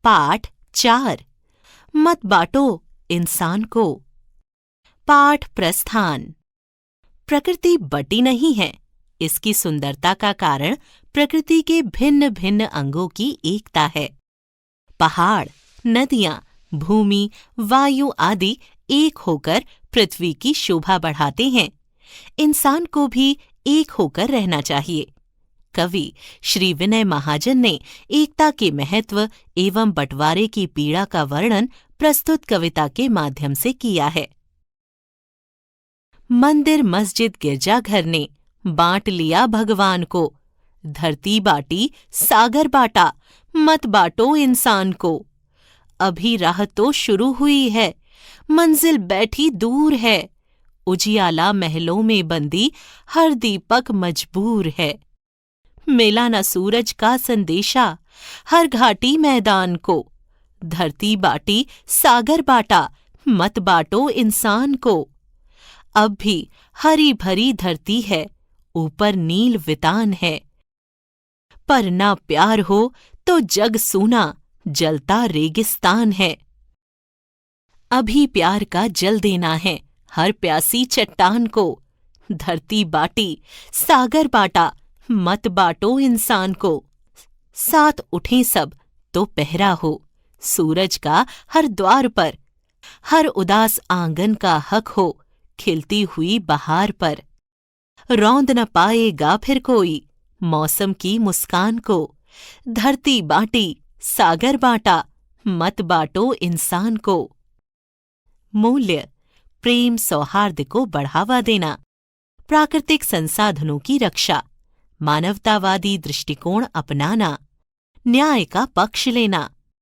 पाठ 4 मत बांटो इंसान को। पाठ प्रस्थान। प्रकृति बटी नहीं है। इसकी सुंदरता का कारण प्रकृति के भिन्न भिन्न अंगों की एकता है। पहाड़, नदियां, भूमि, वायु आदि एक होकर पृथ्वी की शोभा बढ़ाते हैं। इंसान को भी एक होकर रहना चाहिए। कवि श्री विनय महाजन ने एकता के महत्व एवं बंटवारे की पीड़ा का वर्णन प्रस्तुत कविता के माध्यम से किया है। मंदिर, मस्जिद, गिरजाघर ने बांट लिया भगवान को। धरती बाटी, सागर बाटा, मत बांटो इंसान को। अभी राह तो शुरू हुई है, मंजिल बैठी दूर है। उजियाला महलों में बंदी, हर दीपक मजबूर है। मिला न सूरज का संदेशा, हर घाटी मैदान को। धरती बाटी, सागर बाटा, मत बांटो इंसान को। अब भी हरी भरी धरती है, ऊपर नील वितान है। पर ना प्यार हो तो जग सूना, जलता रेगिस्तान है। अभी प्यार का जल देना है हर प्यासी चट्टान को। धरती बाटी, सागर बाटा, मत बांटो इंसान को। साथ उठें सब तो पहरा हो, सूरज का हर द्वार पर। हर उदास आंगन का हक हो, खिलती हुई बहार पर। रौंद न पाएगा फिर कोई मौसम की मुस्कान को। धरती बाटी, सागर बाटा, मत बांटो इंसान को। मूल्य: प्रेम, सौहार्द को बढ़ावा देना, प्राकृतिक संसाधनों की रक्षा, मानवतावादी दृष्टिकोण अपनाना, न्याय का पक्ष लेना।